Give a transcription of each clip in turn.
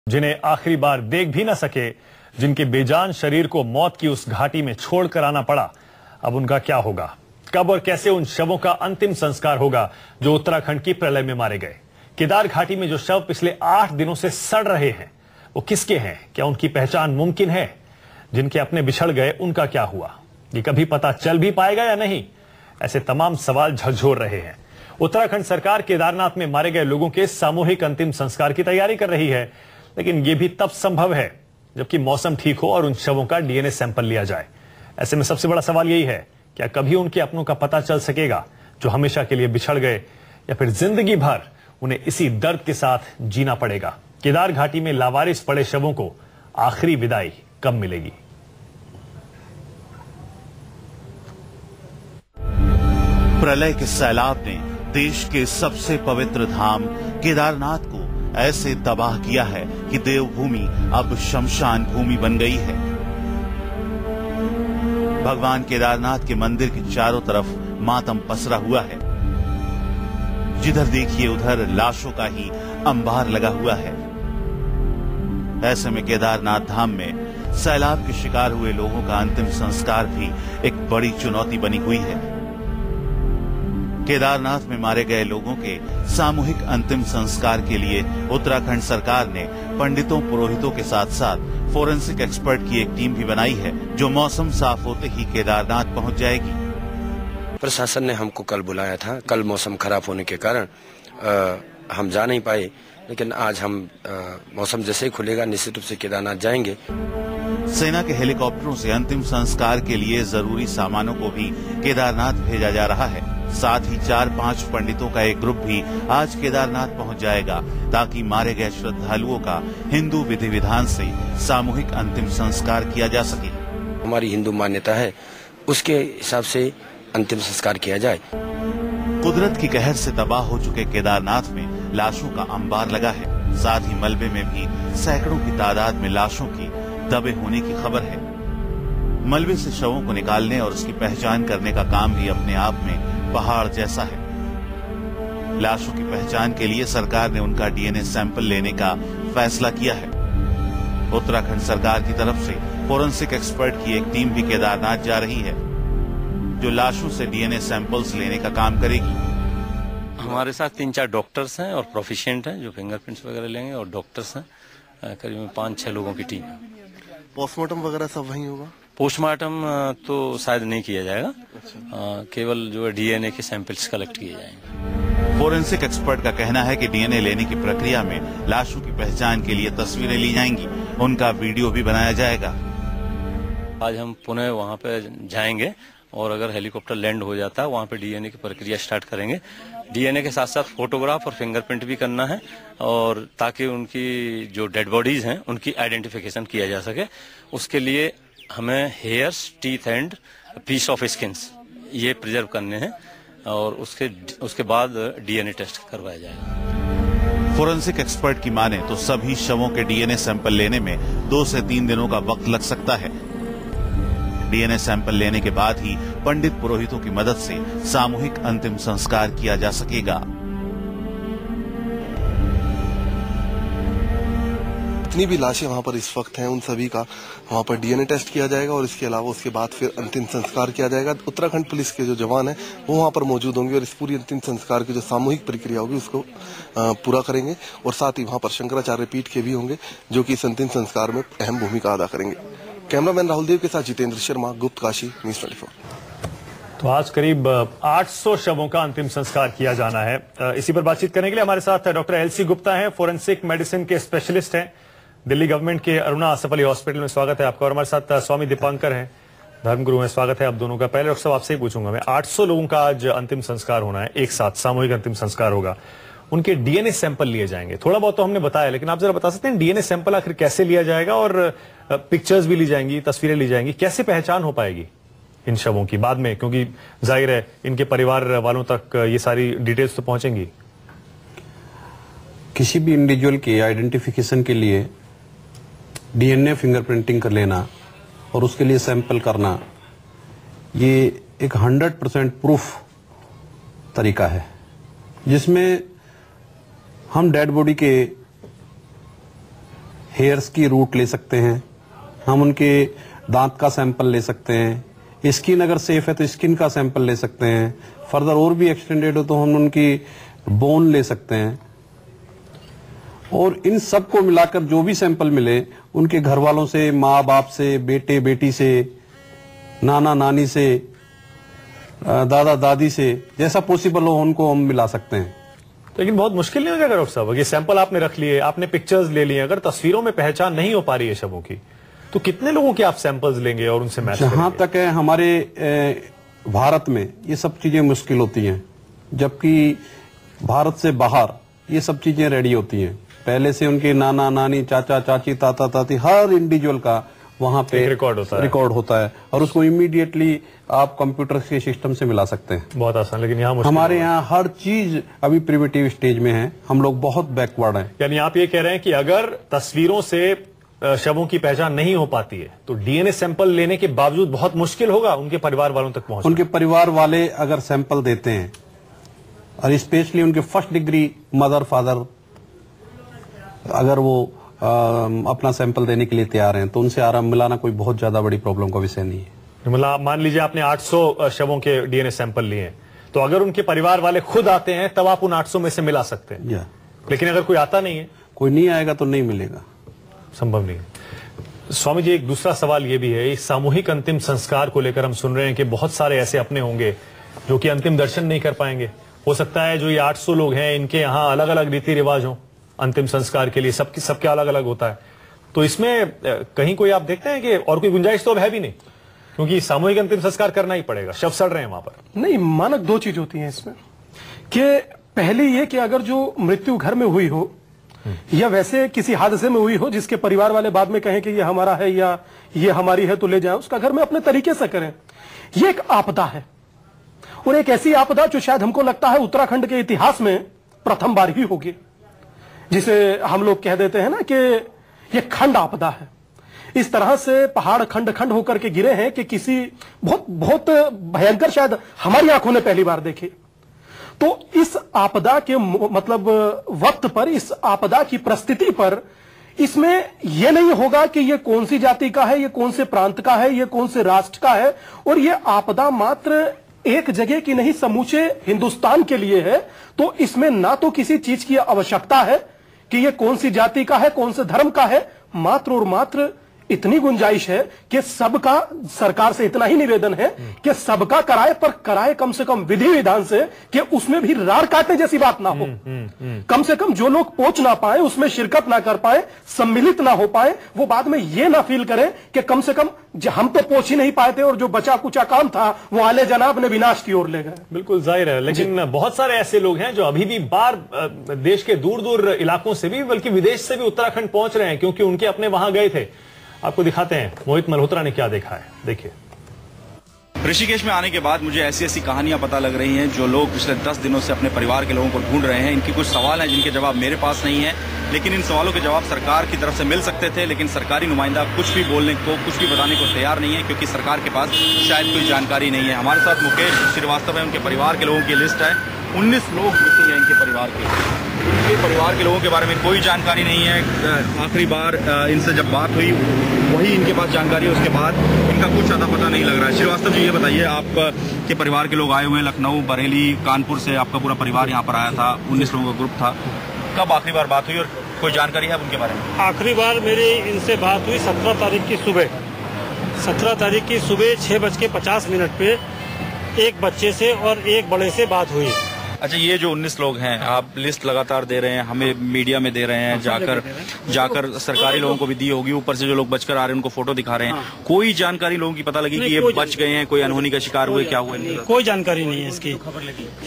जिन्हें आखिरी बार देख भी न सके, जिनके बेजान शरीर को मौत की उस घाटी में छोड़कर आना पड़ा, अब उनका क्या होगा? कब और कैसे उन शवों का अंतिम संस्कार होगा जो उत्तराखंड की प्रलय में मारे गए? केदार घाटी में जो शव पिछले 8 दिनों से सड़ रहे हैं, वो किसके हैं? क्या उनकी पहचान मुमकिन है? जिनके अपने बिछड़ गए, उनका क्या हुआ? ये कभी पता चल भी पाएगा या नहीं? ऐसे तमाम सवाल झकझोर रहे हैं। उत्तराखंड सरकार केदारनाथ में मारे गए लोगों के सामूहिक अंतिम संस्कार की तैयारी कर रही है, लेकिन यह भी तब संभव है जबकि मौसम ठीक हो और उन शवों का डीएनए सैंपल लिया जाए। ऐसे में सबसे बड़ा सवाल यही है, क्या कभी उनके अपनों का पता चल सकेगा जो हमेशा के लिए बिछड़ गए, या फिर जिंदगी भर उन्हें इसी दर्द के साथ जीना पड़ेगा? केदार घाटी में लावारिस पड़े शवों को आखिरी विदाई कब मिलेगी? प्रलय के सैलाब ने देश के सबसे पवित्र धाम केदारनाथ को ऐसे तबाह किया है कि देवभूमि अब शमशान भूमि बन गई है। भगवान केदारनाथ के मंदिर के चारों तरफ मातम पसरा हुआ है। जिधर देखिए उधर लाशों का ही अंबार लगा हुआ है। ऐसे में केदारनाथ धाम में सैलाब के शिकार हुए लोगों का अंतिम संस्कार भी एक बड़ी चुनौती बनी हुई है। केदारनाथ में मारे गए लोगों के सामूहिक अंतिम संस्कार के लिए उत्तराखंड सरकार ने पंडितों पुरोहितों के साथ साथ फोरेंसिक एक्सपर्ट की एक टीम भी बनाई है, जो मौसम साफ होते ही केदारनाथ पहुंच जाएगी। प्रशासन ने हमको कल बुलाया था। कल मौसम खराब होने के कारण हम जा नहीं पाए, लेकिन आज हम मौसम जैसे ही खुलेगा निश्चित रूप से केदारनाथ जाएंगे। सेना के हेलीकॉप्टरों से अंतिम संस्कार के लिए जरूरी सामानों को भी केदारनाथ भेजा जा रहा है। साथ ही 4-5 पंडितों का एक ग्रुप भी आज केदारनाथ पहुंच जाएगा, ताकि मारे गए श्रद्धालुओं का हिंदू विधि विधान से सामूहिक अंतिम संस्कार किया जा सके। हमारी हिंदू मान्यता है, उसके हिसाब से अंतिम संस्कार किया जाए। कुदरत की कहर से तबाह हो चुके केदारनाथ में लाशों का अंबार लगा है। साथ ही मलबे में भी सैकड़ों की तादाद में लाशों की दबे होने की खबर है। मलबे से शवों को निकालने और उसकी पहचान करने का काम भी अपने आप में पहाड़ जैसा है। लाशों की पहचान के लिए सरकार ने उनका डीएनए सैंपल लेने का फैसला किया है। उत्तराखंड सरकार की तरफ से फोरेंसिक एक्सपर्ट की एक टीम भी केदारनाथ जा रही है, जो लाशों से डीएनए सैंपल्स लेने का काम करेगी। हमारे साथ 3-4 डॉक्टर्स हैं और प्रोफिशिएंट हैं जो फिंगरप्रिंट्स वगैरह लेंगे, और डॉक्टर्स हैं, करीब 5-6 लोगों की टीम है। पोस्टमार्टम वगैरह सब वहीं होगा? पोस्टमार्टम तो शायद नहीं किया जाएगा। केवल जो है डीएनए के सैंपल्स कलेक्ट किए जाएंगे। फोरेंसिक एक्सपर्ट का कहना है कि डीएनए लेने की प्रक्रिया में लाशों की पहचान के लिए तस्वीरें ली जाएंगी, उनका वीडियो भी बनाया जाएगा। आज हम पुनः वहां पे जाएंगे और अगर हेलीकॉप्टर लैंड हो जाता है वहां पे डीएनए की प्रक्रिया स्टार्ट करेंगे। डीएनए के साथ साथ फोटोग्राफ और फिंगरप्रिंट भी करना है, और ताकि उनकी जो डेड बॉडीज हैं उनकी आइडेंटिफिकेशन किया जा सके। उसके लिए हमें hairs, teeth and pieces of skins ये प्रिजर्व करने हैं, और उसके बाद डीएनए टेस्ट करवाया जाएगा। फोरेंसिक एक्सपर्ट की माने तो सभी शवों के डीएनए सैंपल लेने में 2 से 3 दिनों का वक्त लग सकता है। डीएनए सैंपल लेने के बाद ही पंडित पुरोहितों की मदद से सामूहिक अंतिम संस्कार किया जा सकेगा। जितनी भी लाशें वहां पर इस वक्त हैं, उन सभी का वहां पर डीएनए टेस्ट किया जाएगा, और इसके अलावा उसके बाद फिर अंतिम संस्कार किया जाएगा। उत्तराखंड पुलिस के जो जवान हैं वो वहां पर मौजूद होंगे, और इस पूरी अंतिम संस्कार की जो सामूहिक प्रक्रिया होगी उसको पूरा करेंगे। और साथ ही वहां पर शंकराचार्य पीठ के भी होंगे, जो कि इस अंतिम संस्कार में अहम भूमिका अदा करेंगे। कैमरामैन राहुल देव के साथ जितेंद्र शर्मा, गुप्त काशी, न्यूज़ 24। तो आज करीब 800 शवों का अंतिम संस्कार किया जाना है। इसी पर बातचीत करने के लिए हमारे साथ डॉक्टर एलसी गुप्ता हैं, फोरेंसिक मेडिसिन के स्पेशलिस्ट हैं, दिल्ली गवर्नमेंट के अरुणा आसफ अली हॉस्पिटल में। स्वागत है आपका। और हमारे साथ स्वामी दीपांकर हैं, धर्मगुरु हैं। स्वागत है आप दोनों का। पहले डॉक्टर साहब आपसे ही पूछूंगा मैं, 800 लोगों का आज अंतिम संस्कार होना है, एक साथ सामूहिक अंतिम संस्कार होगा, उनके डीएनए सैंपल लिए जाएंगे। थोड़ा बहुत तो हमने बताया, लेकिन आप जरा बता सकते हैं डीएनए सैंपल आखिर कैसे लिया जाएगा, और पिक्चर्स भी ली जाएंगी, तस्वीरें ली जाएंगी, कैसे पहचान हो पाएगी इन शवों की बाद में, क्योंकि जाहिर है इनके परिवार वालों तक ये सारी डिटेल्स तो पहुंचेंगी। किसी भी इंडिविजुअल की आइडेंटिफिकेशन के लिए डीएनए फिंगरप्रिंटिंग कर लेना और उसके लिए सैंपल करना, ये एक 100% प्रूफ तरीका है, जिसमें हम डेड बॉडी के हेयर्स की रूट ले सकते हैं, हम उनके दांत का सैंपल ले सकते हैं, स्किन अगर सेफ है तो स्किन का सैंपल ले सकते हैं, फर्दर और भी एक्सटेंडेड हो तो हम उनकी बोन ले सकते हैं। और इन सब को मिलाकर जो भी सैंपल मिले उनके घर वालों से, माँ बाप से, बेटे बेटी से, नाना नानी से, दादा दादी से, जैसा पॉसिबल हो उनको हम मिला सकते हैं। लेकिन बहुत मुश्किल नहीं हो जाएगा डॉक्टर साहब? ये सैंपल आपने रख लिए, आपने पिक्चर्स ले लिए, अगर तस्वीरों में पहचान नहीं हो पा रही है शवों की, तो कितने लोगों के आप सैंपल्स लेंगे और उनसे मैच जहां तक है हमारे भारत में ये सब चीजें मुश्किल होती हैं, जबकि भारत से बाहर ये सब चीजें रेडी होती हैं। पहले से उनके नाना नानी, चाचा चाची, ताता ताती, हर इंडिविजुअल का वहां पे रिकॉर्ड होता है और उसको इमीडिएटली आप कंप्यूटर के सिस्टम से मिला सकते हैं। बहुत आसान। लेकिन यहाँ हमारे यहाँ हर चीज अभी प्रिमिटिव स्टेज में है, हम लोग बहुत बैकवर्ड हैं। यानी आप ये कह रहे हैं कि अगर तस्वीरों से शवों की पहचान नहीं हो पाती है तो डीएनए सैंपल लेने के बावजूद बहुत मुश्किल होगा उनके परिवार वालों तक पहुंचना। उनके परिवार वाले अगर सैंपल देते हैं और स्पेशली उनके फर्स्ट डिग्री मदर फादर अगर वो अपना सैंपल देने के लिए तैयार हैं तो उनसे आराम मिलाना कोई बहुत ज्यादा बड़ी प्रॉब्लम का विषय नहीं है। मतलब मान लीजिए आपने 800 शवों के डीएनए सैंपल लिए, तो अगर उनके परिवार वाले खुद आते हैं तब आप उन 800 में से मिला सकते हैं। लेकिन अगर कोई आता नहीं है, कोई नहीं आएगा तो नहीं मिलेगा, संभव नहीं है। स्वामी जी, एक दूसरा सवाल ये भी है, इस सामूहिक अंतिम संस्कार को लेकर हम सुन रहे हैं कि बहुत सारे ऐसे अपने होंगे जो कि अंतिम दर्शन नहीं कर पाएंगे। हो सकता है जो ये 800 लोग हैं इनके यहाँ अलग अलग रीति रिवाज हो अंतिम संस्कार के लिए, सबके अलग अलग होता है। तो इसमें कहीं कोई आप देखते हैं कि और कोई गुंजाइश तो अब है भी नहीं, क्योंकि सामूहिक अंतिम संस्कार करना ही पड़ेगा, शव सड़ रहे हैं वहां पर। नहीं, मानक दो चीज होती है इसमें कि पहले ये कि अगर जो मृत्यु घर में हुई हो या वैसे किसी हादसे में हुई हो जिसके परिवार वाले बाद में कहें कि ये हमारा है या ये हमारी है तो ले जाए, उसका घर में अपने तरीके से करें। ये एक आपदा है और एक ऐसी आपदा जो शायद हमको लगता है उत्तराखंड के इतिहास में प्रथम बार ही होगी, जिसे हम लोग कह देते हैं ना कि ये खंड आपदा है। इस तरह से पहाड़ खंड खंड होकर के गिरे हैं कि किसी बहुत बहुत भयंकर शायद हमारी आंखों ने पहली बार देखे। तो इस आपदा के मतलब वक्त पर, इस आपदा की परिस्थिति पर, इसमें यह नहीं होगा कि ये कौन सी जाति का है, ये कौन से प्रांत का है, ये कौन से राष्ट्र का है, और ये आपदा मात्र एक जगह की नहीं समूचे हिंदुस्तान के लिए है। तो इसमें ना तो किसी चीज की आवश्यकता है कि ये कौन सी जाति का है, कौन से धर्म का है, मात्र और मात्र इतनी गुंजाइश है कि सबका, सरकार से इतना ही निवेदन है कि सबका कराए, पर कराए कम से कम विधि विधान से, कि उसमें भी रार काटने जैसी बात ना हो। कम से कम जो लोग पहुंच ना पाए, उसमें शिरकत ना कर पाए, सम्मिलित ना हो पाए, वो बाद में ये ना फील करें कि कम से कम हम तो पहुंच ही नहीं पाए थे और जो बचा कुचा काम था वो आले जनाब ने विनाश की ओर ले गए। बिल्कुल जाहिर है, लेकिन बहुत सारे ऐसे लोग हैं जो अभी भी बाहर देश के दूर दूर इलाकों से भी, बल्कि विदेश से भी उत्तराखंड पहुंच रहे हैं, क्योंकि उनके अपने वहां गए थे। आपको दिखाते हैं मोहित मल्होत्रा ने क्या देखा है, देखिए। ऋषिकेश में आने के बाद मुझे ऐसी ऐसी कहानियां पता लग रही हैं जो लोग पिछले 10 दिनों से अपने परिवार के लोगों को ढूंढ रहे हैं। इनकी कुछ सवाल हैं जिनके जवाब मेरे पास नहीं है, लेकिन इन सवालों के जवाब सरकार की तरफ से मिल सकते थे, लेकिन सरकारी नुमाइंदा कुछ भी बोलने को, कुछ भी बताने को तैयार नहीं है, क्योंकि सरकार के पास शायद कोई जानकारी नहीं है। हमारे साथ मुकेश श्रीवास्तव है, उनके परिवार के लोगों की लिस्ट है। 19 लोग मिसिंग हैं इनके परिवार के। इनके परिवार के लोगों के बारे में कोई जानकारी नहीं है। आखिरी बार इनसे जब बात हुई वही इनके पास जानकारी है, उसके बाद इनका कुछ ज्यादा पता नहीं लग रहा है। श्रीवास्तव जी, ये बताइए, आप के परिवार के लोग आए हुए हैं लखनऊ, बरेली, कानपुर से, आपका पूरा परिवार यहाँ पर आया था, 19 लोगों का ग्रुप था। कब आखिरी बार बात हुई और कोई जानकारी है उनके बारे में? आखिरी बार मेरी इनसे बात हुई 17 तारीख की सुबह। 17 तारीख की सुबह 6:50 पे एक बच्चे से और एक बड़े से बात हुई। अच्छा, ये जो 19 लोग हैं, आप लिस्ट लगातार दे रहे हैं, हमें मीडिया में दे रहे हैं, जाकर सरकारी लोगों को भी दी होगी, ऊपर से जो लोग बचकर आ रहे हैं उनको फोटो दिखा रहे हैं। कोई जानकारी लोगों की पता लगी कि ये बच गए हैं, कोई अनहोनी का शिकार हुए, क्या हुआ? कोई जानकारी नहीं है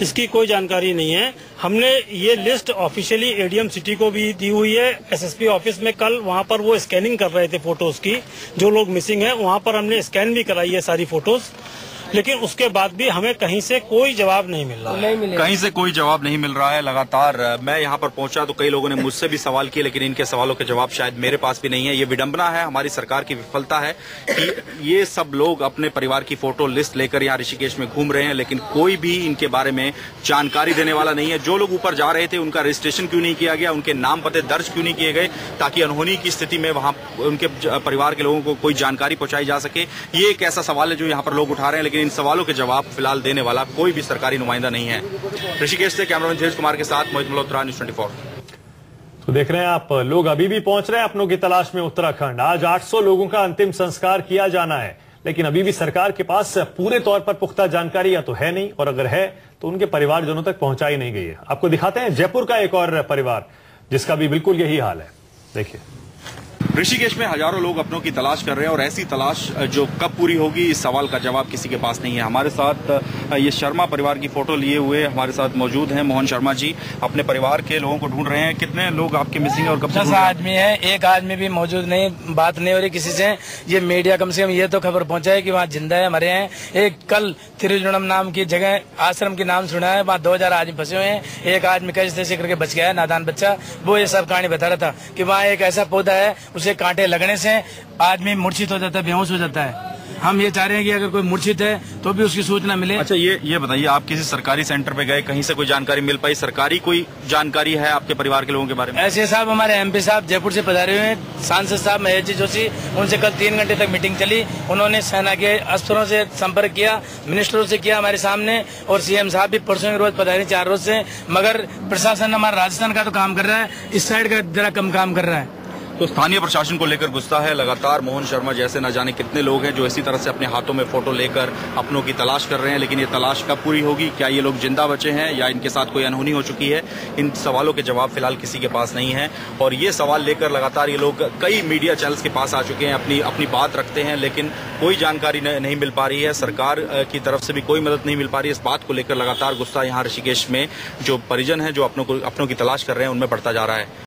इसकी कोई जानकारी नहीं है। हमने ये लिस्ट ऑफिशियली एडीएम सिटी को भी दी हुई है, एसएसपी ऑफिस में कल वहाँ पर वो स्कैनिंग कर रहे थे फोटोज की, जो लोग मिसिंग है वहाँ पर हमने स्कैन भी कराई है सारी फोटोज। लेकिन उसके बाद भी हमें कहीं से कोई जवाब नहीं मिल रहा है। कहीं से कोई जवाब नहीं मिल रहा है। लगातार मैं यहाँ पर पहुंचा तो कई लोगों ने मुझसे भी सवाल किए, लेकिन इनके सवालों के जवाब शायद मेरे पास भी नहीं है। ये विडंबना है, हमारी सरकार की विफलता है कि ये सब लोग अपने परिवार की फोटो लिस्ट लेकर यहाँ ऋषिकेश में घूम रहे हैं, लेकिन कोई भी इनके बारे में जानकारी देने वाला नहीं है। जो लोग ऊपर जा रहे थे उनका रजिस्ट्रेशन क्यों नहीं किया गया, उनके नाम पते दर्ज क्यों नहीं किए गए, ताकि अनहोनी की स्थिति में वहां उनके परिवार के लोगों को कोई जानकारी पहुंचाई जा सके। ये एक ऐसा सवाल है जो यहाँ पर लोग उठा रहे हैं, लेकिन इन सवालों के जवाब फिलहाल देने वाला कोई भी सरकारी नुमाइंदा नहीं है। ऋषिकेश से कैमरामैन धीरज कुमार के साथ मोहित मल्होत्रा, न्यूज़ 24। तो देख रहे हैं आप, लोग अभी भी पहुंच रहे हैं अपनों की तलाश में उत्तराखंड। आज 800 लोगों का अंतिम संस्कार किया जाना है, लेकिन अभी भी सरकार के पास पूरे तौर पर पुख्ता जानकारी या तो है नहीं, और अगर है तो उनके परिवारजनों तक पहुंचाई नहीं गई है। आपको दिखाते हैं जयपुर का एक और परिवार जिसका भी बिल्कुल यही हाल है। देखिए, ऋषिकेश में हजारों लोग अपनों की तलाश कर रहे हैं और ऐसी तलाश जो कब पूरी होगी इस सवाल का जवाब किसी के पास नहीं है। हमारे साथ ये शर्मा परिवार की फोटो लिए हुए हमारे साथ मौजूद हैं मोहन शर्मा जी, अपने परिवार के लोगों को ढूंढ रहे हैं। कितने लोग आपके मिसिंग है और कब से? 10 आदमी है, एक आदमी भी मौजूद नहीं, बात नहीं हो रही किसी से। ये मीडिया कम से कम ये तो खबर पहुंचा है कि वहाँ जिंदा है, मरे हैं। एक कल तिरुजुणम नाम की जगह आश्रम के नाम सुना है, वहाँ 2000 आदमी फंसे हुए हैं। एक आदमी कैसे तैसे करके बच गया है, नादान बच्चा, वो ये सब कहानी बता रहा था कि वहाँ एक ऐसा पौधा है उसे कांटे लगने से आदमी मूर्छित हो जाता है, बेहोश हो जाता है। हम ये चाह रहे हैं कि अगर कोई मूर्छित है तो भी उसकी सूचना मिले। अच्छा, ये बताइए, आप किसी सरकारी सेंटर पे गए, कहीं से कोई जानकारी मिल पाई? सरकारी कोई जानकारी है आपके परिवार के लोगों के बारे में? ऐसे साहब हमारे एमपी साहब जयपुर से पधारे हुए हैं, सांसद साहब महेश जी जोशी, उनसे कल 3 घंटे तक मीटिंग चली। उन्होंने सेना के अफसरों से संपर्क किया, मिनिस्टरों से किया हमारे सामने, और सीएम साहब भी परसों के रोज पधारे 4 रोज से। मगर प्रशासन हमारा राजस्थान का तो काम कर रहा है, इस साइड का जरा कम काम कर रहा है। तो स्थानीय प्रशासन को लेकर गुस्सा है लगातार। मोहन शर्मा जैसे न जाने कितने लोग हैं जो इसी तरह से अपने हाथों में फोटो लेकर अपनों की तलाश कर रहे हैं, लेकिन ये तलाश कब पूरी होगी? क्या ये लोग जिंदा बचे हैं या इनके साथ कोई अनहोनी हो चुकी है? इन सवालों के जवाब फिलहाल किसी के पास नहीं है, और ये सवाल लेकर लगातार ये लोग कई मीडिया चैनल्स के पास आ चुके हैं, अपनी बात रखते हैं, लेकिन कोई जानकारी नहीं मिल पा रही है। सरकार की तरफ से भी कोई मदद नहीं मिल पा रही है। इस बात को लेकर लगातार गुस्सा यहाँ ऋषिकेश में जो परिजन है जो अपनों की तलाश कर रहे हैं उनमें बढ़ता जा रहा है।